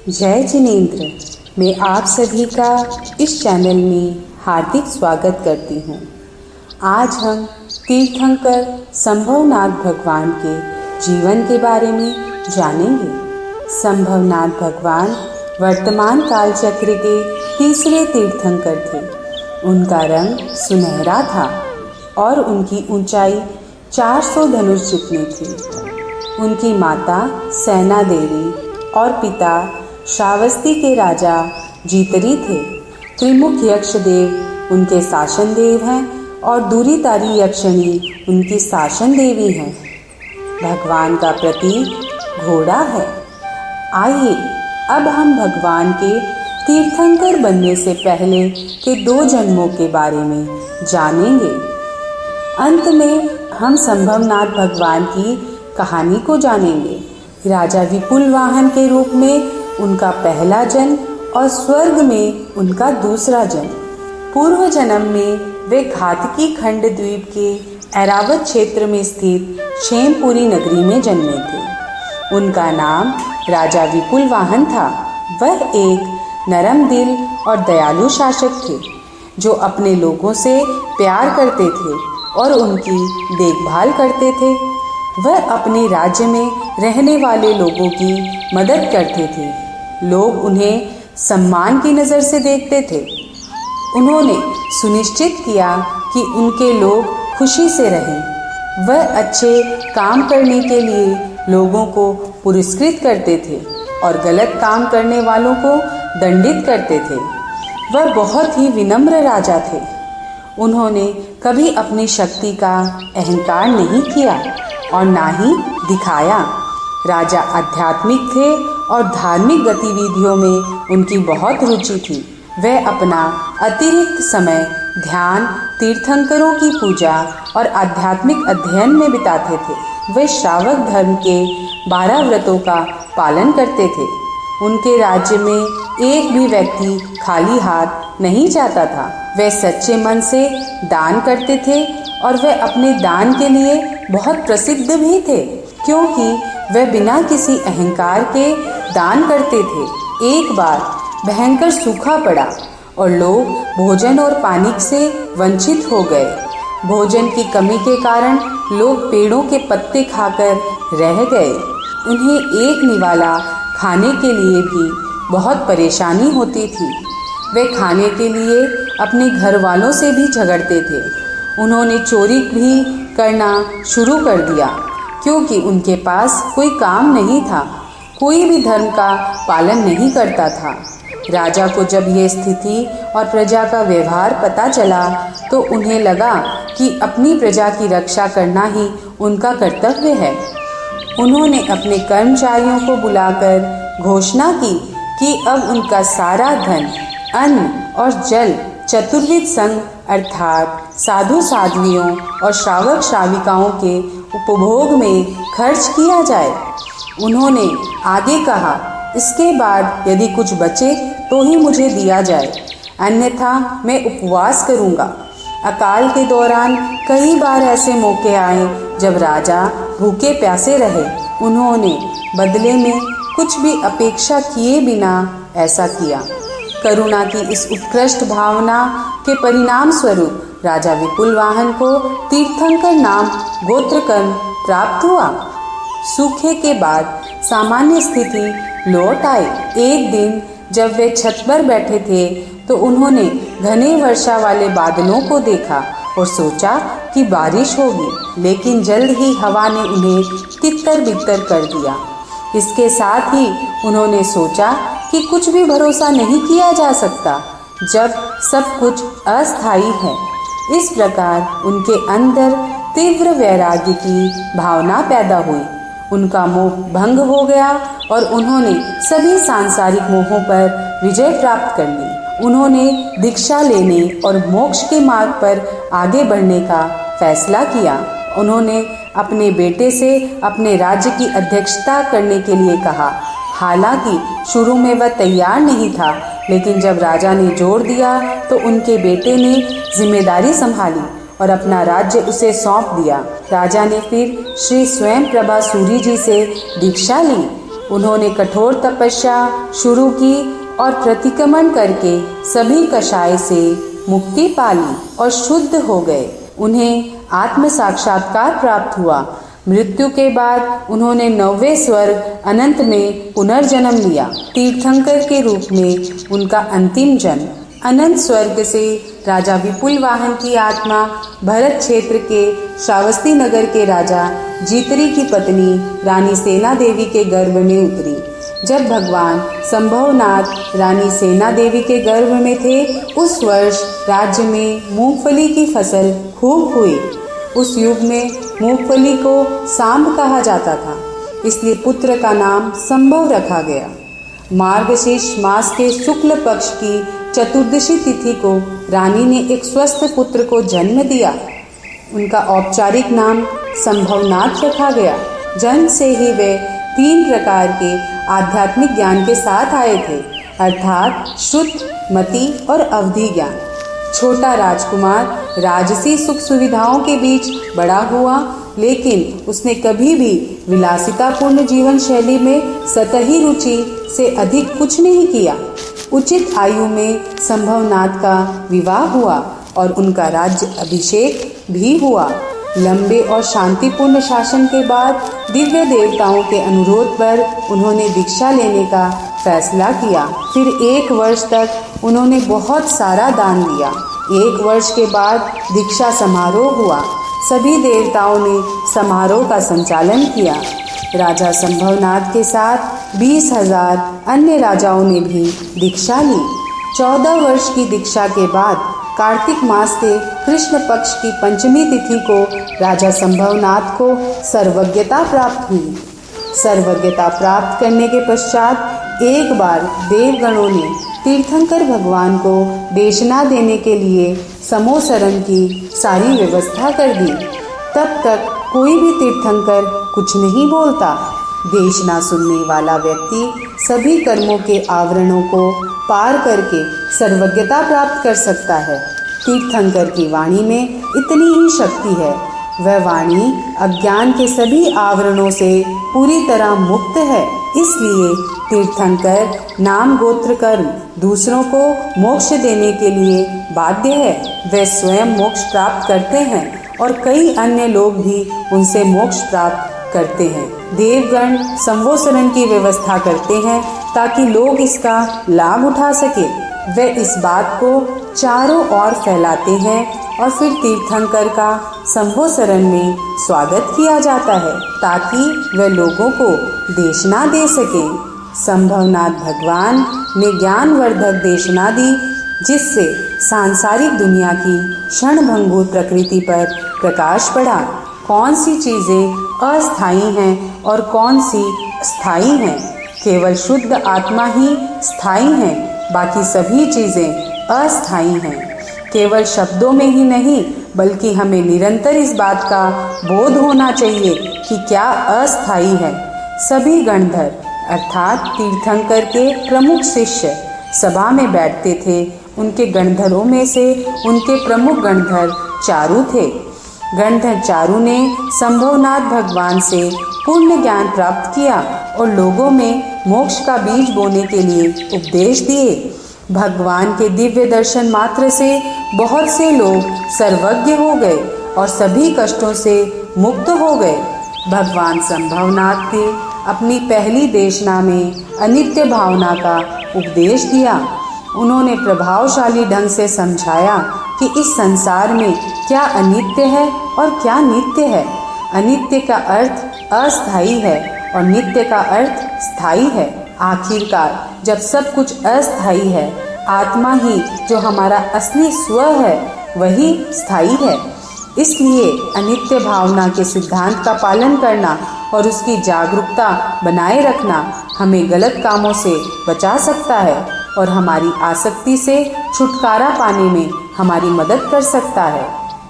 जय जिनेंद्र। मैं आप सभी का इस चैनल में हार्दिक स्वागत करती हूँ। आज हम तीर्थंकर संभवनाथ भगवान के जीवन के बारे में जानेंगे। संभवनाथ भगवान वर्तमान काल चक्र के तीसरे तीर्थंकर थे। उनका रंग सुनहरा था और उनकी ऊंचाई 400 धनुष जितनी थी। उनकी माता सेना देवी और पिता श्रावस्ती के राजा जीतरी थे। त्रिमुख यक्ष देव उनके शासन देव हैं और दूरीतारी यक्षिणी उनकी शासन देवी हैं। भगवान का प्रतीक घोड़ा है। आइए अब हम भगवान के तीर्थंकर बनने से पहले के 2 जन्मों के बारे में जानेंगे। अंत में हम संभवनाथ भगवान की कहानी को जानेंगे। राजा विपुल वाहन के रूप में उनका पहला जन्म और स्वर्ग में उनका दूसरा जन्म। पूर्व जन्म में वे घातकी खंड द्वीप के ऐरावत क्षेत्र में स्थित क्षेमपुरी नगरी में जन्मे थे। उनका नाम राजा विपुल वाहन था। वह एक नरम दिल और दयालु शासक थे जो अपने लोगों से प्यार करते थे और उनकी देखभाल करते थे। वह अपने राज्य में रहने वाले लोगों की मदद करते थे। लोग उन्हें सम्मान की नज़र से देखते थे। उन्होंने सुनिश्चित किया कि उनके लोग खुशी से रहें। वह अच्छे काम करने के लिए लोगों को पुरस्कृत करते थे और गलत काम करने वालों को दंडित करते थे। वह बहुत ही विनम्र राजा थे। उन्होंने कभी अपनी शक्ति का अहंकार नहीं किया और ना ही दिखाया। राजा आध्यात्मिक थे और धार्मिक गतिविधियों में उनकी बहुत रुचि थी। वह अपना अतिरिक्त समय ध्यान, तीर्थंकरों की पूजा और आध्यात्मिक अध्ययन में बिताते थे। वे श्रावक धर्म के 12 व्रतों का पालन करते थे। उनके राज्य में एक भी व्यक्ति खाली हाथ नहीं जाता था। वे सच्चे मन से दान करते थे और वे अपने दान के लिए बहुत प्रसिद्ध भी थे, क्योंकि वे बिना किसी अहंकार के दान करते थे। एक बार भयंकर सूखा पड़ा और लोग भोजन और पानी से वंचित हो गए। भोजन की कमी के कारण लोग पेड़ों के पत्ते खाकर रह गए। उन्हें एक निवाला खाने के लिए भी बहुत परेशानी होती थी। वे खाने के लिए अपने घर वालों से भी झगड़ते थे। उन्होंने चोरी भी करना शुरू कर दिया, क्योंकि उनके पास कोई काम नहीं था। कोई भी धर्म का पालन नहीं करता था। राजा को जब यह स्थिति और प्रजा का व्यवहार पता चला तो उन्हें लगा कि अपनी प्रजा की रक्षा करना ही उनका कर्तव्य है। उन्होंने अपने कर्मचारियों को बुलाकर घोषणा की कि अब उनका सारा धन, अन्न और जल चतुर्विध संघ अर्थात साधु साध्वियों और श्रावक श्राविकाओं के उपभोग में खर्च किया जाए। उन्होंने आगे कहा, इसके बाद यदि कुछ बचे तो ही मुझे दिया जाए, अन्यथा मैं उपवास करूंगा। अकाल के दौरान कई बार ऐसे मौके आए जब राजा भूखे प्यासे रहे। उन्होंने बदले में कुछ भी अपेक्षा किए बिना ऐसा किया। करुणा की इस उत्कृष्ट भावना के परिणाम स्वरूप राजा विपुल वाहन को तीर्थंकर नाम गोत्रकर्म प्राप्त हुआ। सूखे के बाद सामान्य स्थिति लौट आई। एक दिन जब वे छत पर बैठे थे तो उन्होंने घने वर्षा वाले बादलों को देखा और सोचा कि बारिश होगी, लेकिन जल्द ही हवा ने उन्हें तितर बितर कर दिया। इसके साथ ही उन्होंने सोचा कि कुछ भी भरोसा नहीं किया जा सकता जब सब कुछ अस्थायी है। इस प्रकार उनके अंदर तीव्र वैराग्य की भावना पैदा हुई। उनका मोह भंग हो गया और उन्होंने सभी सांसारिक मोहों पर विजय प्राप्त कर ली। उन्होंने दीक्षा लेने और मोक्ष के मार्ग पर आगे बढ़ने का फैसला किया। उन्होंने अपने बेटे से अपने राज्य की अध्यक्षता करने के लिए कहा। हालांकि शुरू में वह तैयार नहीं था, लेकिन जब राजा ने जोर दिया तो उनके बेटे ने जिम्मेदारी संभाली और अपना राज्य उसे सौंप दिया। राजा ने फिर श्री स्वयं प्रभा सूरी जी से दीक्षा ली। उन्होंने कठोर तपस्या शुरू की और प्रतिक्रमण करके सभी कषाय से मुक्ति पाली और शुद्ध हो गए। उन्हें आत्म साक्षात्कार प्राप्त हुआ। मृत्यु के बाद उन्होंने 9वें स्वर्ग अनंत में पुनर्जन्म लिया। तीर्थंकर के रूप में उनका अंतिम जन्म। अनंत स्वर्ग से राजा विपुल वाहन की आत्मा भरत क्षेत्र के श्रावस्ती नगर के राजा जीतरी की पत्नी रानी सेना देवी के गर्भ में उतरी। जब भगवान संभवनाथ रानी सेना देवी के गर्भ में थे, उस वर्ष राज्य में मूंगफली की फसल खूब हुई। उस युग में मूंगफली को सांब कहा जाता था, इसलिए पुत्र का नाम संभव रखा गया। मार्गशीर्ष मास के शुक्ल पक्ष की चतुर्दशी तिथि को रानी ने एक स्वस्थ पुत्र को जन्म दिया। उनका औपचारिक नाम संभवनाथ रखा गया। जन्म से ही वे 3 प्रकार के आध्यात्मिक ज्ञान के साथ आए थे, अर्थात श्रुत, मति और अवधि ज्ञान। छोटा राजकुमार राजसी सुख सुविधाओं के बीच बड़ा हुआ, लेकिन उसने कभी भी विलासितापूर्ण जीवन शैली में सतही रुचि से अधिक कुछ नहीं किया। उचित आयु में संभवनाथ का विवाह हुआ और उनका राज्य अभिषेक भी हुआ। लंबे और शांतिपूर्ण शासन के बाद दिव्य देवताओं के अनुरोध पर उन्होंने दीक्षा लेने का फैसला किया। फिर 1 वर्ष तक उन्होंने बहुत सारा दान दिया। 1 वर्ष के बाद दीक्षा समारोह हुआ। सभी देवताओं ने समारोह का संचालन किया। राजा संभवनाथ के साथ 20,000 अन्य राजाओं ने भी दीक्षा ली। 14 वर्ष की दीक्षा के बाद कार्तिक मास के कृष्ण पक्ष की पंचमी तिथि को राजा संभवनाथ को सर्वज्ञता प्राप्त हुई। सर्वज्ञता प्राप्त करने के पश्चात एक बार देवगणों ने तीर्थंकर भगवान को देशना देने के लिए समोसरण की सारी व्यवस्था कर दी। तब तक कोई भी तीर्थंकर कुछ नहीं बोलता। देशना सुनने वाला व्यक्ति सभी कर्मों के आवरणों को पार करके सर्वज्ञता प्राप्त कर सकता है। तीर्थंकर की वाणी में इतनी ही शक्ति है। वह वाणी अज्ञान के सभी आवरणों से पूरी तरह मुक्त है। इसलिए तीर्थंकर नाम गोत्र कर्म दूसरों को मोक्ष देने के लिए बाध्य है। वे स्वयं मोक्ष प्राप्त करते हैं और कई अन्य लोग भी उनसे मोक्ष प्राप्त करते हैं। देवगण संवोसरण की व्यवस्था करते हैं ताकि लोग इसका लाभ उठा सके। वे इस बात को चारों ओर फैलाते हैं और फिर तीर्थंकर का संवोसरण में स्वागत किया जाता है ताकि वे लोगों को देशना दे सकें। संभवनाथ भगवान ने ज्ञानवर्धक देशना दी, जिससे सांसारिक दुनिया की क्षणभंगुर प्रकृति पर प्रकाश पड़ा। कौन सी चीज़ें अस्थायी हैं और कौन सी स्थायी हैं। केवल शुद्ध आत्मा ही स्थायी है, बाकी सभी चीज़ें अस्थायी हैं। केवल शब्दों में ही नहीं, बल्कि हमें निरंतर इस बात का बोध होना चाहिए कि क्या अस्थायी है। सभी गणधर अर्थात तीर्थंकर के प्रमुख शिष्य सभा में बैठते थे। उनके गणधरों में से उनके प्रमुख गणधर चारु थे। गणधर चारु ने संभवनाथ भगवान से पूर्ण ज्ञान प्राप्त किया और लोगों में मोक्ष का बीज बोने के लिए उपदेश दिए। भगवान के दिव्य दर्शन मात्र से बहुत से लोग सर्वज्ञ हो गए और सभी कष्टों से मुक्त हो गए। भगवान संभवनाथ ने अपनी पहली देशना में अनित्य भावना का उपदेश दिया। उन्होंने प्रभावशाली ढंग से समझाया कि इस संसार में क्या अनित्य है और क्या नित्य है। अनित्य का अर्थ अस्थायी है और नित्य का अर्थ स्थायी है। आखिरकार जब सब कुछ अस्थायी है, आत्मा ही जो हमारा असली स्व है वही स्थायी है। इसलिए अनित्य भावना के सिद्धांत का पालन करना और उसकी जागरूकता बनाए रखना हमें गलत कामों से बचा सकता है और हमारी आसक्ति से छुटकारा पाने में हमारी मदद कर सकता है।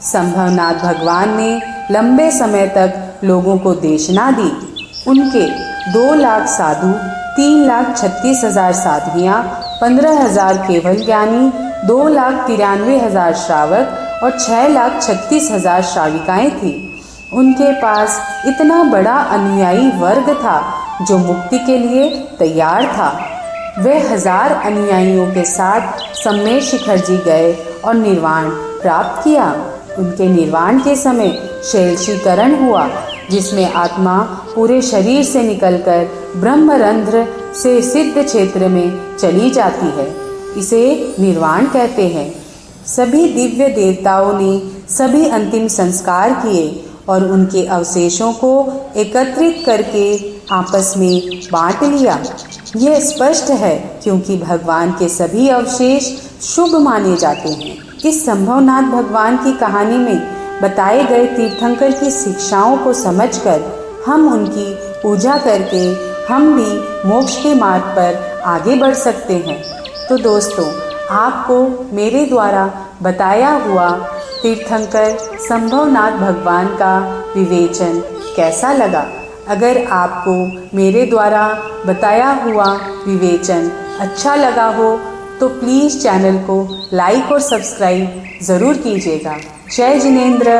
संभवनाथ भगवान ने लंबे समय तक लोगों को देशना दी। उनके 2 लाख साधु, 3,36,000 साध्वियाँ, 15,000 केवल ज्ञानी, 2,93,000 श्रावक और 6,36,000 श्राविकाएँ थीं। उनके पास इतना बड़ा अनुयायी वर्ग था जो मुक्ति के लिए तैयार था। वह 1000 अनुयायियों के साथ सम्मेद शिखर जी गए और निर्वाण प्राप्त किया। उनके निर्वाण के समय शैलशीकरण हुआ, जिसमें आत्मा पूरे शरीर से निकलकर ब्रह्मरंध्र से सिद्ध क्षेत्र में चली जाती है। इसे निर्वाण कहते हैं। सभी दिव्य देवताओं ने सभी अंतिम संस्कार किए और उनके अवशेषों को एकत्रित करके आपस में बांट लिया। यह स्पष्ट है क्योंकि भगवान के सभी अवशेष शुभ माने जाते हैं। इस संभवनाथ भगवान की कहानी में बताए गए तीर्थंकर की शिक्षाओं को समझकर हम उनकी पूजा करके हम भी मोक्ष के मार्ग पर आगे बढ़ सकते हैं। तो दोस्तों, आपको मेरे द्वारा बताया हुआ तीर्थंकर संभवनाथ भगवान का विवेचन कैसा लगा? अगर आपको मेरे द्वारा बताया हुआ विवेचन अच्छा लगा हो तो प्लीज़ चैनल को लाइक और सब्सक्राइब ज़रूर कीजिएगा। जय जिनेंद्र।